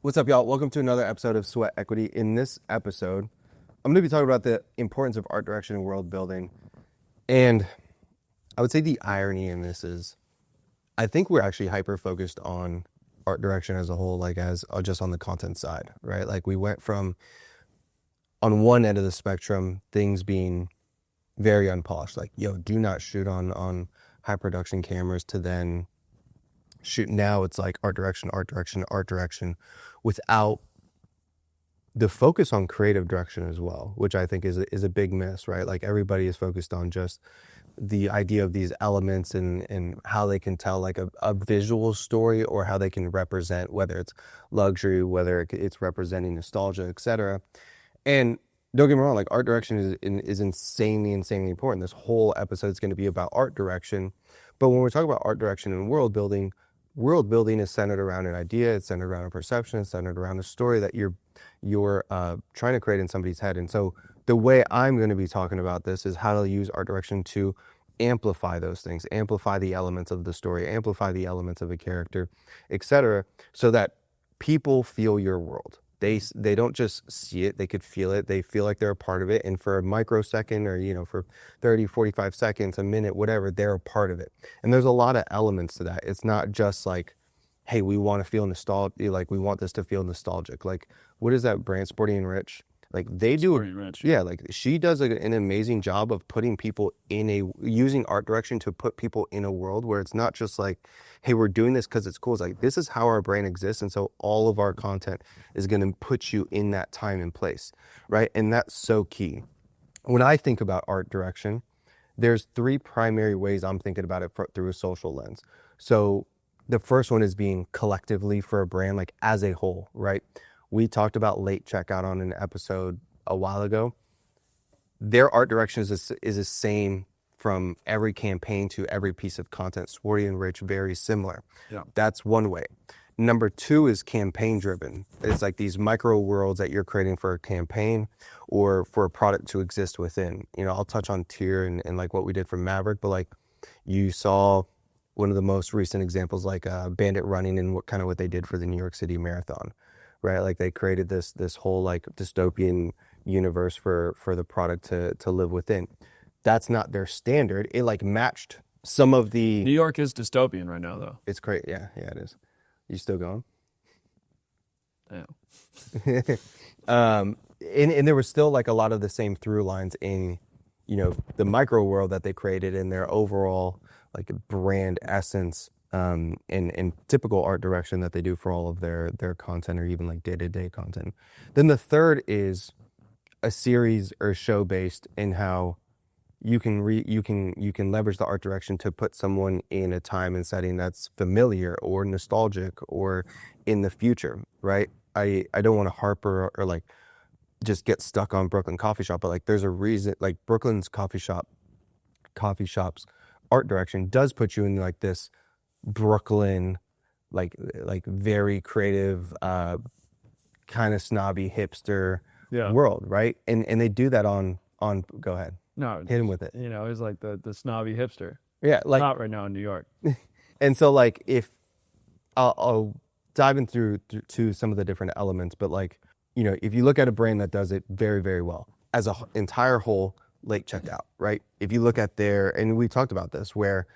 What's up, y'all? Welcome to another episode of Sweat Equity. In this episode, I'm going to be talking about the importance of art direction and world building. And I would say the irony in this is I think we're actually hyper-focused on art direction as a whole, like as just on the content side, right? Like we went from, on one end of the spectrum, things being very unpolished, like, yo, do not shoot on high production cameras, to then shoot. Now it's like art direction, without the focus on creative direction as well, which I think is a big miss, right? Like everybody is focused on just the idea of these elements and how they can tell like a visual story, or how they can represent, whether it's luxury, whether it's representing nostalgia, etc. And don't get me wrong, like art direction is insanely important. This whole episode is going to be about art direction. But when we're talking about art direction and world building is centered around an idea, it's centered around a perception, it's centered around a story that you're trying to create in somebody's head. And so the way I'm going to be talking about this is how to use art direction to amplify those things, amplify the elements of the story, amplify the elements of a character, etc., so that people feel your world. They don't just see it, they could feel it. They feel like they're a part of it. And for a microsecond, or, for 30, 45 seconds, a minute, whatever, they're a part of it. And there's a lot of elements to that. It's not just like, hey, we want to feel nostalgic. Like we want this to feel nostalgic. Like, what is that brand, Sporty and Rich? Like they do, yeah. Like she does an amazing job of putting people using art direction to put people in a world where it's not just like, hey, we're doing this because it's cool. It's like, this is how our brain exists. And so all of our content is going to put you in that time and place, right? And that's so key. When I think about art direction, there's three primary ways I'm thinking about it through a social lens. So the first one is being collectively for a brand, like as a whole, right? We talked about late checkout on an episode a while ago. Their art direction is the same from every campaign to every piece of content. Sporty and Rich, very similar. Yeah. That's one way. Number two is campaign driven. It's like these micro worlds that you're creating for a campaign or for a product to exist within. I'll touch on tier and like what we did for Maverick, but like you saw one of the most recent examples, like Bandit Running, and what they did for the New York City Marathon. Right, like they created this whole like dystopian universe for the product to live within. That's not their standard. It like matched some of the. New York is dystopian right now, though. It's great, yeah, it is. You still going? Yeah. And there was still like a lot of the same through lines in, the micro world that they created in their overall like brand essence. And typical art direction that they do for all of their content, or even like day-to-day content. Then the third is a series or show based in how you can leverage the art direction to put someone in a time and setting that's familiar or nostalgic or in the future, right? I don't want to harp or like just get stuck on Brooklyn Coffee Shop, but like there's a reason, like Brooklyn's coffee shops art direction does put you in like this Brooklyn, like very creative, kind of snobby hipster world, right? And they do that on. Go ahead. No, hit him with it. It's like the snobby hipster. Yeah, like not right now in New York. And so like if I'll dive in through to some of the different elements, but like if you look at a brand that does it very, very well as a entire whole, late checkout, right? If you look at and we talked about this, where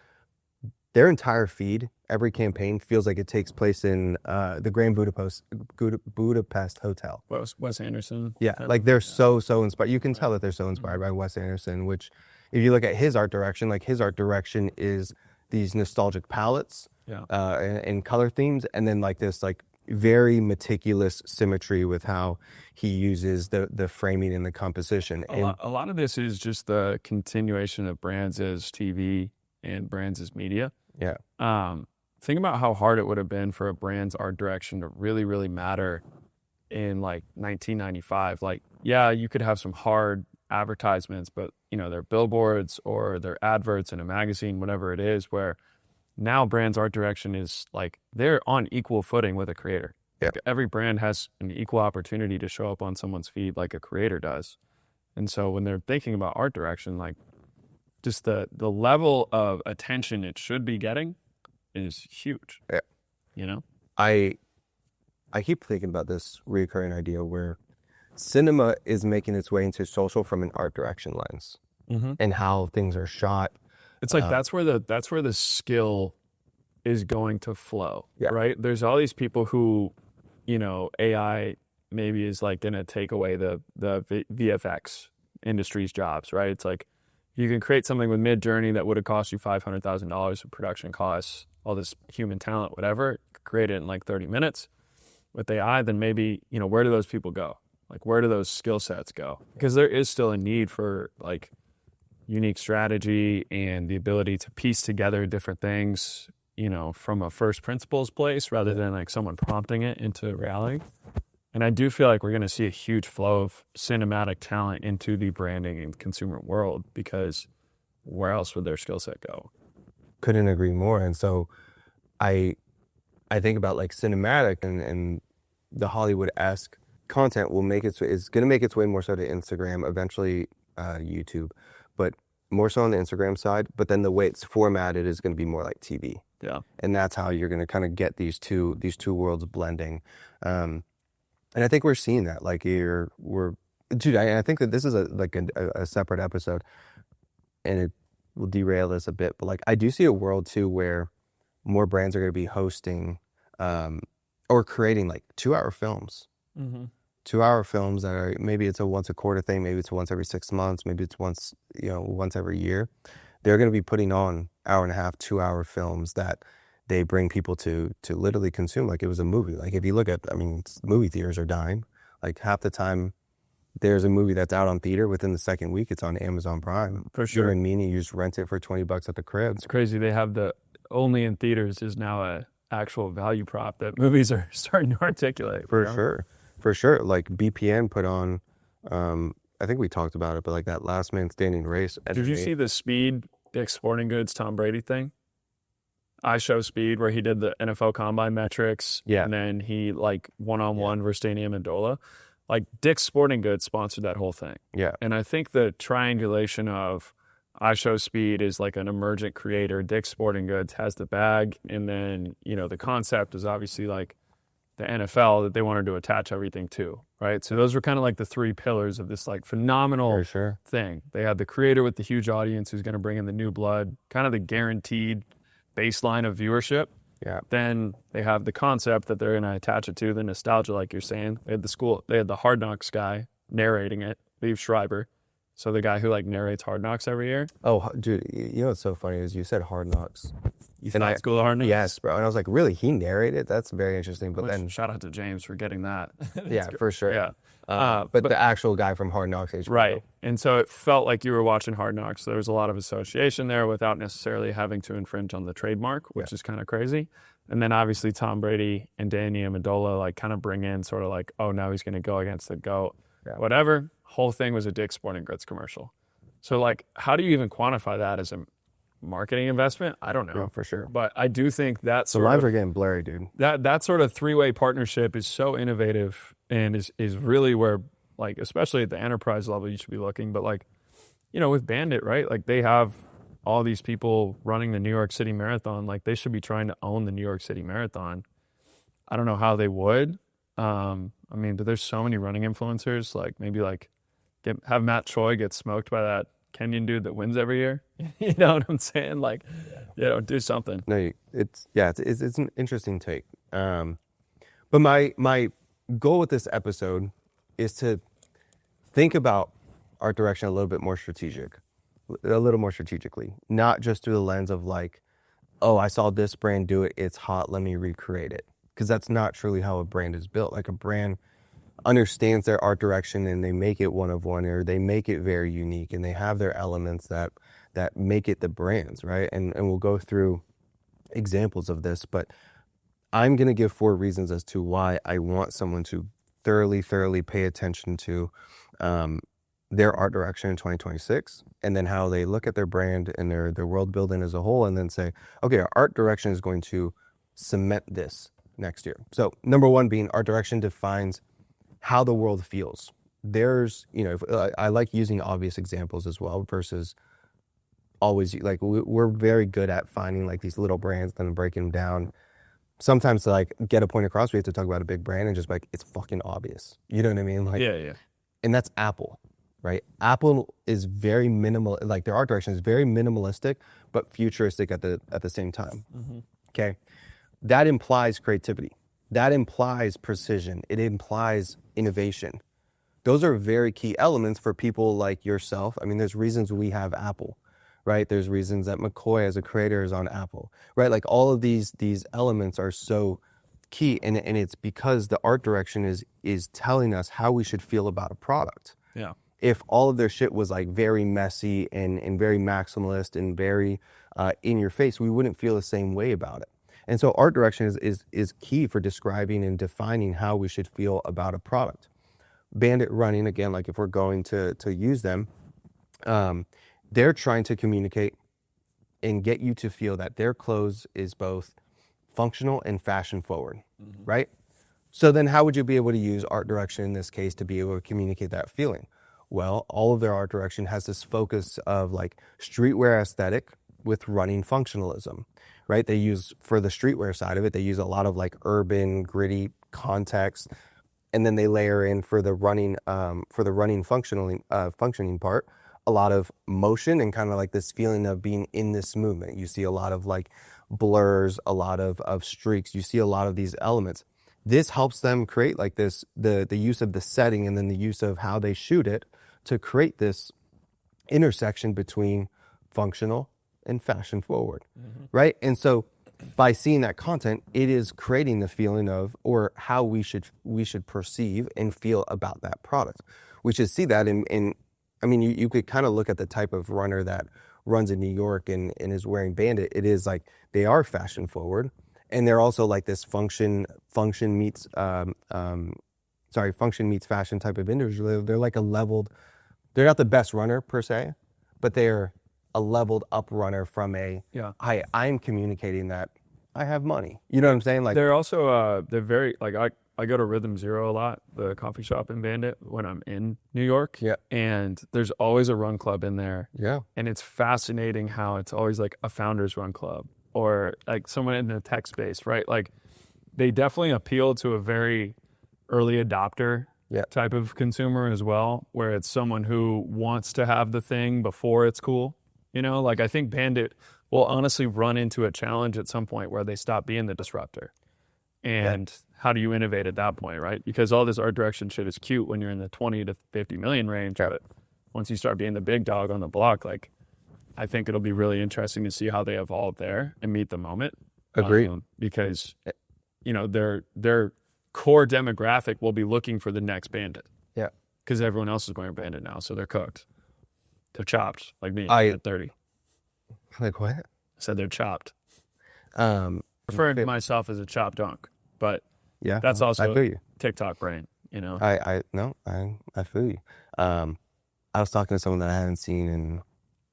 their entire feed, every campaign feels like it takes place in the Grand Budapest Hotel. Wes Anderson. Yeah, like they're so inspired. You can tell that they're so inspired by Wes Anderson, which if you look at his art direction, like his art direction is these nostalgic palettes and color themes, and then like this like very meticulous symmetry with how he uses the framing and the composition. A lot of this is just the continuation of brands as TV and brands as media. Yeah. Think about how hard it would have been for a brand's art direction to really, really matter in like 1995. Like, yeah, you could have some hard advertisements, but their billboards or their adverts in a magazine, whatever it is, where now brands' art direction is like they're on equal footing with a creator. Yeah. Like every brand has an equal opportunity to show up on someone's feed like a creator does. And so when they're thinking about art direction, like just the level of attention it should be getting is huge. Yeah. You know? I I keep thinking about this recurring idea where cinema is making its way into social from an art direction lens Mm-hmm. and how things are shot. It's like that's where the skill is going to flow, Yeah. right? There's all these people who, AI maybe is like going to take away the VFX industry's jobs, right? It's like you can create something with Mid Journey that would have cost you $500,000 of production costs, all this human talent, whatever, create it in like 30 minutes. With AI, then maybe, where do those people go? Like, where do those skill sets go? Because there is still a need for like unique strategy and the ability to piece together different things, from a first principles place rather than like someone prompting it into reality. And I do feel like we're going to see a huge flow of cinematic talent into the branding and consumer world, because where else would their skill set go? Couldn't agree more. And so I think about like cinematic and the Hollywood-esque content is going to make its way more so to Instagram, eventually YouTube, but more so on the Instagram side. But then the way it's formatted is going to be more like TV. Yeah. And that's how you're going to kind of get these two worlds blending. And I think we're seeing that. Like dude, I think that this is a separate episode, and it will derail this a bit. But like, I do see a world too where more brands are going to be hosting or creating like 2-hour films. Mm-hmm. 2-hour films that are, maybe it's a once a quarter thing, maybe it's once every 6 months, maybe it's once every year. They're going to be putting on 1.5-hour, 2-hour films that they bring people to literally consume like it was a movie. Like if you look at, movie theaters are dying. Like half the time there's a movie that's out on theater, within the second week it's on Amazon Prime. For sure. You're in meaning you just rent it for $20 at the crib. It's crazy. They have the only in theaters is now a actual value prop that movies are starting to articulate. For sure. Like BPN put on, I think we talked about it, but like that Last Man Standing race. Did you see the Speed, Dick's Sporting Goods, Tom Brady thing? I Show Speed, where he did the NFL Combine metrics. Yeah. And then he like one-on-one versus Danny Amendola. Like Dick's Sporting Goods sponsored that whole thing. Yeah. And I think the triangulation of I Show Speed is like an emergent creator. Dick's Sporting Goods has the bag. And then, the concept is obviously like the NFL that they wanted to attach everything to, right? So those were kind of like the three pillars of this like phenomenal thing. They had the creator with the huge audience who's going to bring in the new blood, kind of the guaranteed baseline of viewership. Yeah. Then they have the concept that they're going to attach it to, the nostalgia, like you're saying. They had the Hard Knocks guy narrating it, Liev Schreiber. So the guy who like narrates Hard Knocks every year. Oh, dude, what's so funny is you said Hard Knocks. You thought School of Hard Knocks? Yes, bro. And I was like, really? He narrated? That's very interesting. But then shout out to James for getting that. Yeah, for sure. Yeah. But the actual guy from Hard Knocks. HBO. Right. And so it felt like you were watching Hard Knocks. There was a lot of association there without necessarily having to infringe on the trademark, which is kind of crazy. And then obviously Tom Brady and Danny Amendola like kind of bring in sort of like, oh, now he's going to go against the GOAT. Yeah. Whatever. Whole thing was a Dick's Sporting Goods commercial. So like, how do you even quantify that as a marketing investment? I don't know. Yeah, for sure. But I do think that the lines are getting blurry, dude. That sort of three-way partnership is so innovative and is really where, like, especially at the enterprise level, you should be looking. But like, with Bandit, right? Like they have all these people running the New York City Marathon. Like they should be trying to own the New York City Marathon. I don't know how they would. But there's so many running influencers. Like maybe like have Matt Choi get smoked by that Kenyan dude that wins every year. You know what I'm saying? Like, do something. No, it's an interesting take. But my goal with this episode is to think about art direction a little more strategically, not just through the lens of like, oh, I saw this brand do it, it's hot, let me recreate it. Because that's not truly how a brand is built. Like a brand understands their art direction and they make it one of one, or they make it very unique, and they have their elements that make it the brands, right? And we'll go through examples of this, but I'm going to give 4 reasons as to why I want someone to thoroughly pay attention to their art direction in 2026, and then how they look at their brand and their world building as a whole, and then say, okay, our art direction is going to cement this next year. So number 1 being art direction defines how the world feels. There's, I like using obvious examples as well versus always, like we're very good at finding like these little brands and breaking them down. sometimes to like get a point across, we have to talk about a big brand and just like, it's fucking obvious. You know what I mean? Like, Yeah. and that's Apple, right? Apple is very minimal, like their art direction is very minimalistic, but futuristic at the same time. Okay. That implies creativity. That implies precision. It implies innovation. Those are very key elements for people like yourself. I mean, there's reasons we have Apple, right? There's reasons that McCoy as a creator is on Apple, right? Like all of these elements are so key, and it's because the art direction is telling us how we should feel about a product. Yeah. If all of their shit was like very messy and very maximalist and very in your face, we wouldn't feel the same way about it. And so art direction is key for describing and defining how we should feel about a product. Bandit Running, again, like if we're going to use them, they're trying to communicate and get you to feel that their clothes is both functional and fashion forward, right? So then how would you be able to use art direction in this case to be able to communicate that feeling? Well, all of their art direction has this focus of like streetwear aesthetic with running functionalism, right? They use, for the streetwear side of it, they use a lot of like urban, gritty context, and then they layer in for the running functioning part, a lot of motion and kind of like this feeling of being in this movement. You see a lot of like blurs, a lot of streaks. You see a lot of these elements. This helps them create like this, the use of the setting and then the use of how they shoot it to create this intersection between functional and fashion forward, right? And so by seeing that content, it is creating the feeling of, or how we should perceive and feel about that product. We should see that in I mean, you could kind of look at the type of runner that runs in New York and is wearing Bandit. It is like, they are fashion forward, and they're also like this function meets fashion type of individual. They're like a leveled, they're not the best runner per se, but they're a leveled up runner from a, I'm communicating that I have money. You know what I'm saying? Like they're also they're very like I go to Rhythm Zero a lot, the coffee shop in Bandit, when I'm in New York. Yeah. And there's always a run club in there. Yeah. And it's fascinating how it's always like a founders run club or like someone in the tech space, right? Like they definitely appeal to a very early adopter type of consumer as well, where it's someone who wants to have the thing before it's cool. You know, like I think Bandit will honestly run into a challenge at some point where they stop being the disruptor. And how do you innovate at that point, right? Because all this art direction shit is cute when you're in the 20 to 50 million range, but once you start being the big dog on the block, like I think it'll be really interesting to see how they evolve there and meet the moment. Agreed. Because, you know, their core demographic will be looking for the next Bandit. Yeah. Because everyone else is wearing Bandit now, so they're cooked. They're chopped, like me at 30. Like what? I said they're chopped. Referring to myself as a chopped dunk, but that's also I feel you. TikTok brain, you know? I feel you. I was talking to someone that I hadn't seen in,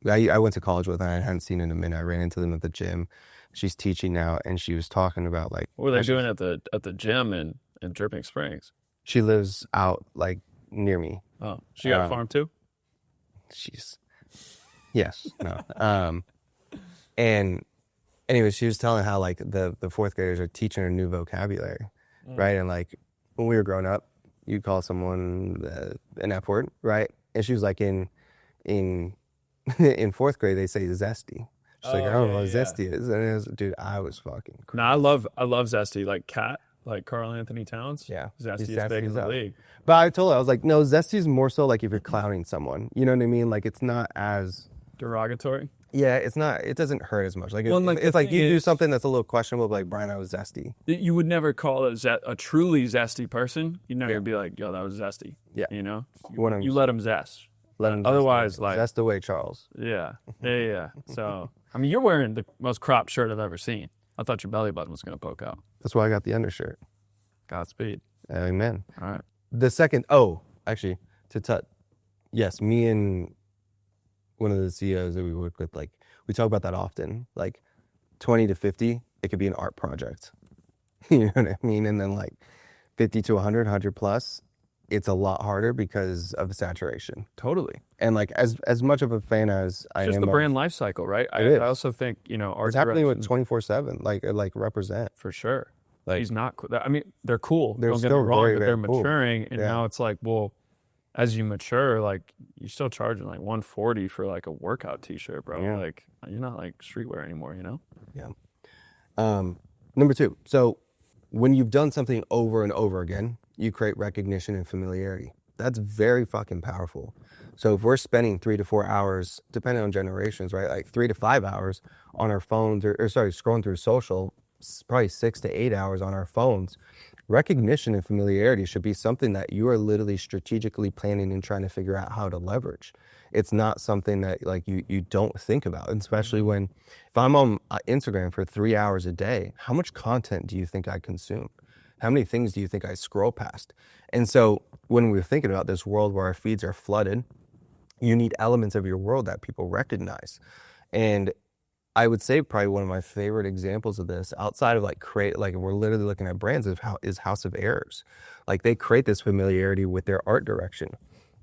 I went to college with, and I hadn't seen in a minute. I ran into them at the gym. She's teaching now, and she was talking about like, what were they doing at the gym in Dripping Springs? She lives out like near me. Oh, she got a farm too? And anyway, she was telling how like the fourth graders are teaching her new vocabulary, right? And like when we were growing up, you'd call someone an F word, right? And she was like in fourth grade, they say zesty. She's like, I don't know what zesty is. And it was, dude, I was fucking crazy. No, I love zesty, like Cat, like Karl Anthony Towns. Yeah, zesty is big in the league. But I told her, I was like, no, zesty is more so like if you're clowning someone. You know what I mean? Like it's not as derogatory. Yeah, it's not. It doesn't hurt as much. Like it's like you do something that's a little questionable, like Brian, I was zesty. You would never call a truly zesty person. You know, you'd be like, yo, that was zesty. Yeah, you know, you let him zest. Let him. Otherwise, like zest away, Charles. Yeah. So I mean, you're wearing the most cropped shirt I've ever seen. I thought your belly button was gonna poke out. That's why I got the undershirt. Godspeed. Amen. All right. The second, actually, yes, me and one of the CEOs that we work with, like, we talk about that often. Like, 20 to 50, it could be an art project. You know what I mean? And then, like, 50 to 100, 100 plus, it's a lot harder because of the saturation. Totally. And, like, as much of a fan as I am. It's just the brand life cycle, right? I also think, you know, art it's happening with 24/7, like represent. For sure. Like, he's not cool. I mean, they're cool. they're Don't get me still wrong, very, but very they're cool. maturing, and Yeah. now it's like, well, as you mature, like you're still charging like 140 for like a workout t-shirt, bro. Yeah. Like you're not like streetwear anymore, you know? Yeah. Number two. So when you've done something over and over again, you create recognition and familiarity. That's very fucking powerful. So if we're spending 3 to 4 hours, depending on generations, right? Like 3 to 5 hours on our phones or sorry, scrolling through social, probably 6 to 8 hours on our phones. Recognition and familiarity should be something that you are literally strategically planning and trying to figure out how to leverage. It's not something that like you don't think about, especially when if I'm on Instagram for 3 hours a day, how much content do you think I consume? How many things do you think I scroll past? And so when we're thinking about this world where our feeds are flooded, you need elements of your world that people recognize. And I would say probably one of my favorite examples of this outside of like we're literally looking at brands is House of Errors. Like they create this familiarity with their art direction.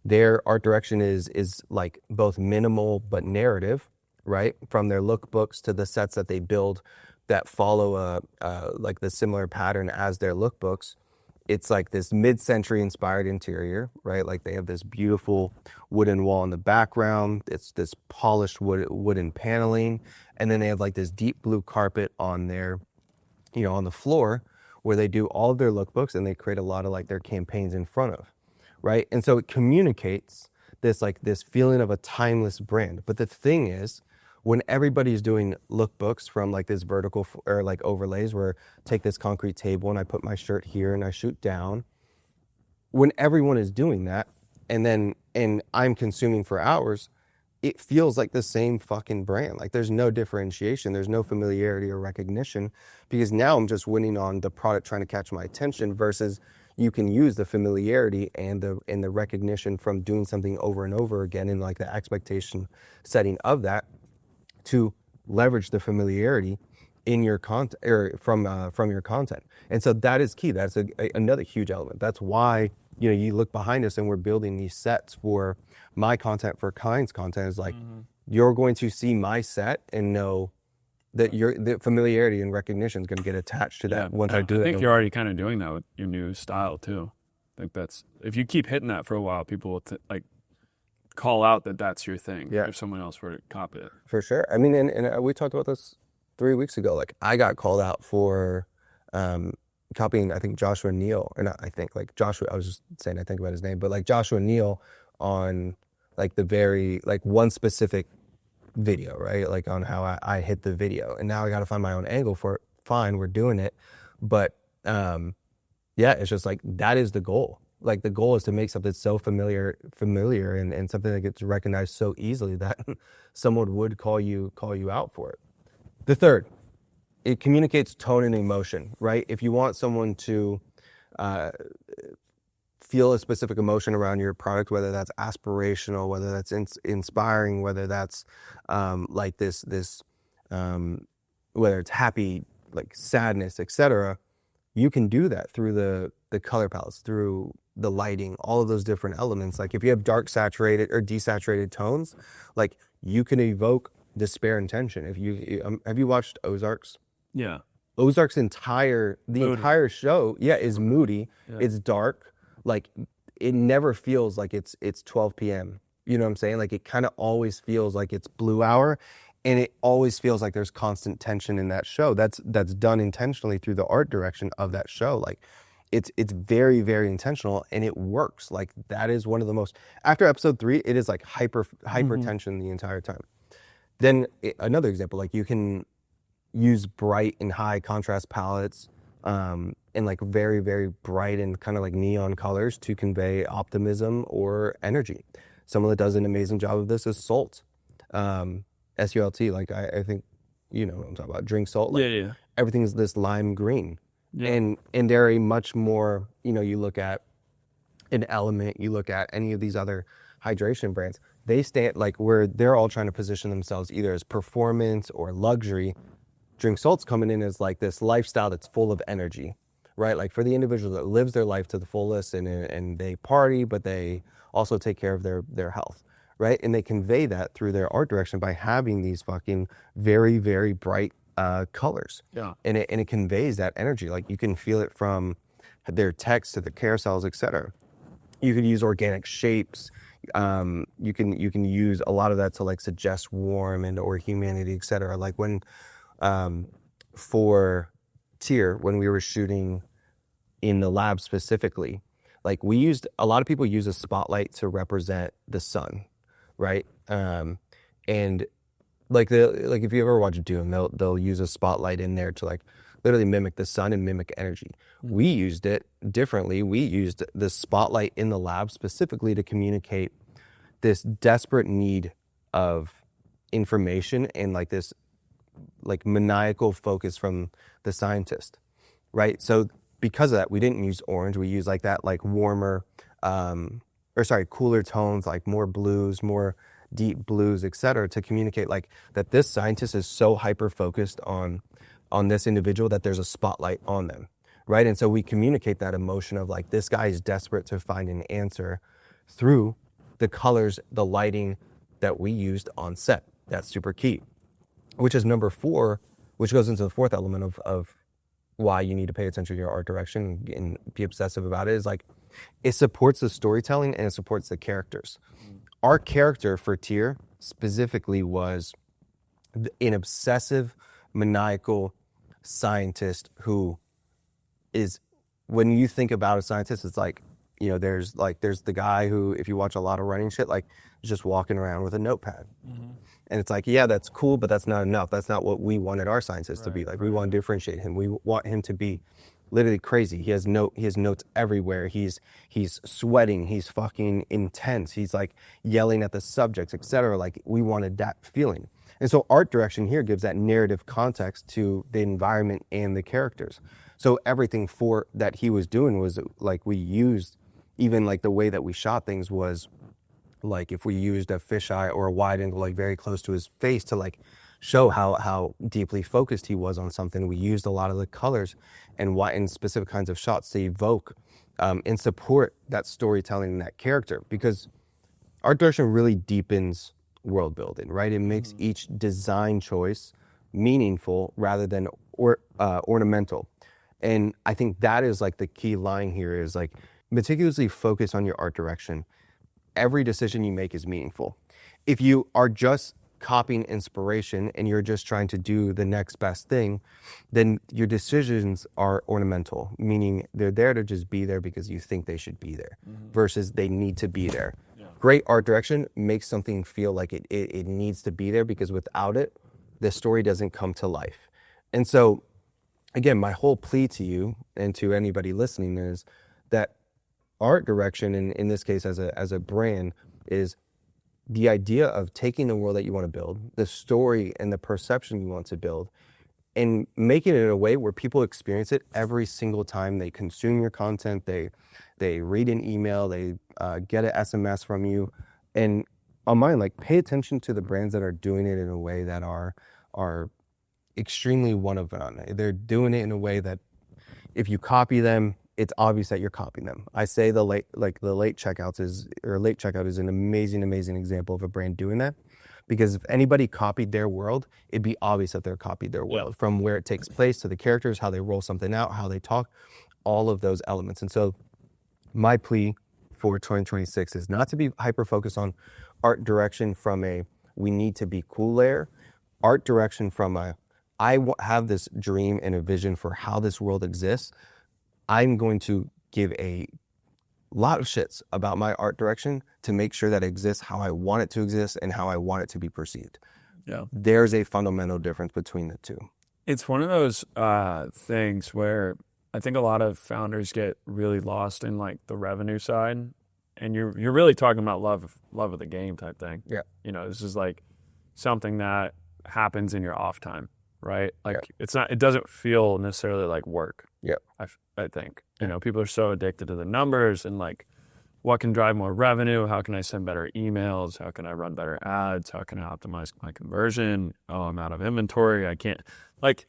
Their art direction is like both minimal but narrative, right? From their lookbooks to the sets that they build that follow like the similar pattern as their lookbooks. It's like this mid-century inspired interior, right? Like they have this beautiful wooden wall in the background. It's this polished wooden paneling. And then they have like this deep blue carpet on their, on the floor where they do all of their lookbooks and they create a lot of like their campaigns in front of, right? And so it communicates this feeling of a timeless brand. But the thing is, when everybody's doing lookbooks from like this vertical or like overlays where take this concrete table and I put my shirt here and I shoot down, when everyone is doing that and I'm consuming for hours, it feels like the same fucking brand. Like there's no differentiation, there's no familiarity or recognition because now I'm just winning on the product trying to catch my attention versus you can use the familiarity and the recognition from doing something over and over again and like the expectation setting of that to leverage the familiarity in your content or from your content. And so that is key. That's another huge element. That's why, you look behind us and we're building these sets for my content, for Kind's content is like, you're going to see my set and know that the familiarity and recognition is going to get attached to that once I do it. I think you're already kind of doing that with your new style too. I think that's, if you keep hitting that for a while, people will like call out that that's your thing. Yeah. If someone else were to copy it. For sure. I mean, and we talked about this 3 weeks ago. Like I got called out for copying, I think Joshua Neal, or not, I think like Joshua, I was just saying, I think about his name, but like Joshua Neal on like the very, like one specific video, right? Like on how I hit the video. And now I got to find my own angle for it. Fine, we're doing it. But it's just like, that is the goal. Like the goal is to make something so familiar and something that gets recognized so easily that someone would call you out for it. The third, it communicates tone and emotion, right? If you want someone to feel a specific emotion around your product, whether that's aspirational, whether that's inspiring, whether that's like this whether it's happy, like sadness, etc., you can do that through the color palettes, through the lighting, all of those different elements. Like if you have dark saturated or desaturated tones, like you can evoke despair and tension. If you have you watched Ozarks? Yeah. Ozark's entire show, is moody. Yeah. It's dark. Like it never feels like it's 12 p.m. You know what I'm saying? Like it kind of always feels like it's blue hour, and it always feels like there's constant tension in that show. That's done intentionally through the art direction of that show. Like it's very, very intentional, and it works. Like that is one of the most, after episode 3, it is like hyper tension the entire time. Then another example, like you can use bright and high contrast palettes and like very, very bright and kind of like neon colors to convey optimism or energy. Someone that does an amazing job of this is Salt, S-U-L-T. Like I think, you know what I'm talking about, Drink Salt. Like, everything is this lime green. Yeah. And they're a much more, you look at an Element, you look at any of these other hydration brands, they stand like where they're all trying to position themselves either as performance or luxury. Drink Salt's coming in as like this lifestyle that's full of energy, right? Like for the individual that lives their life to the fullest and they party, but they also take care of their health, right? And they convey that through their art direction by having these fucking very, very bright colors. Yeah. And it conveys that energy. Like you can feel it from their text to the carousels, etc. You could use organic shapes. You can use a lot of that to like suggest warm and or humanity, etc. Like when for Tier, when we were shooting in the lab specifically, like we used, a lot of people use a spotlight to represent the sun, right? And like if you ever watch Doom, they'll use a spotlight in there to like literally mimic the sun and mimic energy. We used it differently. We used the spotlight in the lab specifically to communicate this desperate need of information and like this like maniacal focus from the scientist, right? So because of that, we didn't use orange. We used like that like warmer, cooler tones, like more blues, more deep blues, etc., to communicate like that this scientist is so hyper focused on this individual that there's a spotlight on them, right? And so we communicate that emotion of like this guy is desperate to find an answer through the colors, the lighting that we used on set. That's super key. Which is number 4, which goes into the 4th element of why you need to pay attention to your art direction and be obsessive about it, is like it supports the storytelling and it supports the characters. Our character for Tier specifically was an obsessive, maniacal scientist who is, when you think about a scientist, it's like, you know, there's the guy who, if you watch a lot of running shit, like is just walking around with a notepad. And it's like, yeah, that's cool, but that's not enough. That's not what we wanted our scientist to be like. We want to differentiate him. We want him to be literally crazy. He has notes everywhere. He's sweating. He's fucking intense. He's like yelling at the subjects, etc. Like we wanted that feeling. And so art direction here gives that narrative context to the environment and the characters. So everything for that he was doing was like, we used, even like the way that we shot things was like if we used a fisheye or a wide angle like very close to his face to like show how deeply focused he was on something, we used a lot of the colors and specific kinds of shots to evoke and support that storytelling and that character, because art direction really deepens world building, right? It makes each design choice meaningful rather than ornamental. And I think that is like the key line here, is like meticulously focus on your art direction. Every decision you make is meaningful. If you are just copying inspiration and you're just trying to do the next best thing, then your decisions are ornamental, meaning they're there to just be there because you think they should be there versus they need to be there. Yeah. Great art direction makes something feel like it needs to be there, because without it, the story doesn't come to life. And so, again, my whole plea to you and to anybody listening is that art direction, in this case as a brand, is the idea of taking the world that you want to build, the story and the perception you want to build, and making it in a way where people experience it every single time they consume your content, they read an email, they get an SMS from you. And on mine, like, pay attention to the brands that are doing it in a way that are extremely one of one. They're doing it in a way that if you copy them, it's obvious that you're copying them. I say the late checkout is an amazing example of a brand doing that, because if anybody copied their world, it'd be obvious that they're copied their world, from where it takes place to the characters, how they roll something out, how they talk, all of those elements. And so my plea for 2026 is not to be hyper focused on art direction from a we need to be cool layer, art direction from a have this dream and a vision for how this world exists. I'm going to give a lot of shits about my art direction to make sure that it exists how I want it to exist and how I want it to be perceived. Yeah. There's a fundamental difference between the two. It's one of those things where I think a lot of founders get really lost in like the revenue side, and you're really talking about love of the game type thing. Yeah. You know, this is like something that happens in your off time, right? Like it doesn't feel necessarily like work. Yeah. I think, you know, people are so addicted to the numbers and like, what can drive more revenue? How can I send better emails? How can I run better ads? How can I optimize my conversion? Oh, I'm out of inventory. I can't, like,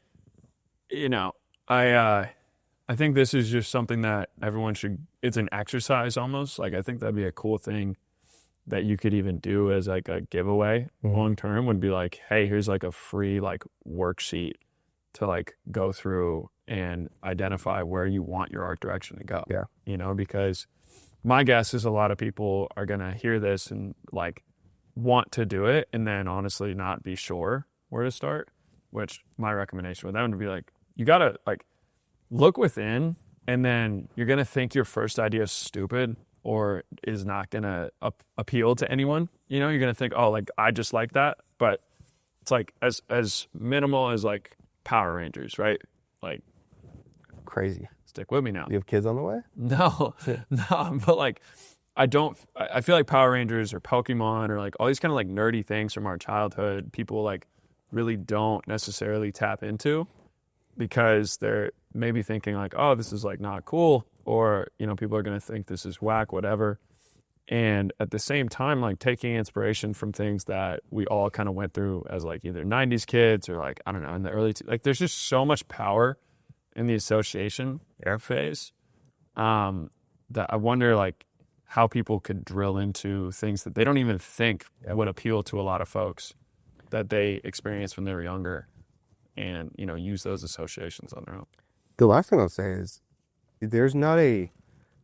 you know, I think this is just something that everyone should, it's an exercise almost. Like, I think that'd be a cool thing that you could even do as like a giveaway long term, would be like, hey, here's like a free like worksheet to like go through and identify where you want your art direction to go. Yeah. You know, because my guess is a lot of people are going to hear this and like want to do it and then honestly not be sure where to start, which my recommendation with them would be like, you got to like look within, and then you're going to think your first idea is stupid or is not going to appeal to anyone. You know, you're going to think, oh, like I just like that. But it's like as minimal as like Power Rangers, right? Like Crazy. stick with me now. You have kids on the way? No, no, but like I feel like Power Rangers or Pokemon or like all these kind of like nerdy things from our childhood, people like really don't necessarily tap into because they're maybe thinking like, oh, this is like not cool, or, you know, people are going to think this is whack, whatever. And at the same time, like taking inspiration from things that we all kind of went through as like either 90s kids or like, I don't know, in the early, like there's just so much power in the association phase that I wonder like how people could drill into things that they don't even think would appeal to a lot of folks that they experienced when they were younger, and, you know, use those associations on their own. The last thing I'll say is there's not a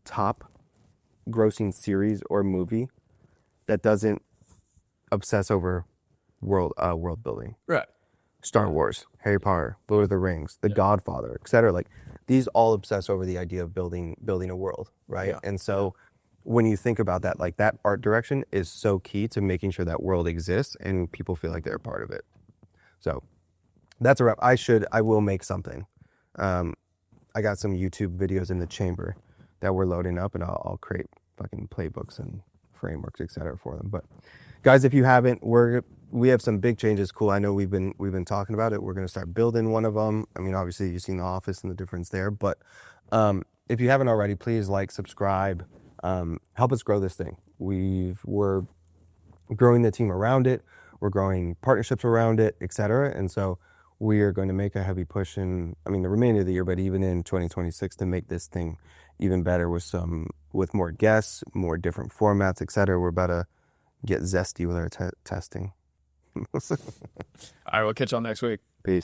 top grossing series or movie that doesn't obsess over world building. Right. Star Wars, Harry Potter, Lord of the Rings, The Godfather, etc. Like these all obsess over the idea of building a world, right? Yeah. And so when you think about that, like that art direction is so key to making sure that world exists and people feel like they're a part of it. So that's a wrap. I will make something. I got some YouTube videos in the chamber that we're loading up, and I'll create fucking playbooks and frameworks, etc. for them. But guys, if you haven't, we have some big changes. Cool. I know we've been talking about it. We're going to start building one of them. I mean, obviously you've seen the office and the difference there, but if you haven't already, please like, subscribe, help us grow this thing. We're growing the team around it. We're growing partnerships around it, etc. And so we are going to make a heavy push in, I mean, the remainder of the year, but even in 2026 to make this thing even better with more guests, more different formats, etc. We're about to get zesty with our testing. All right, we'll catch y'all next week. Peace.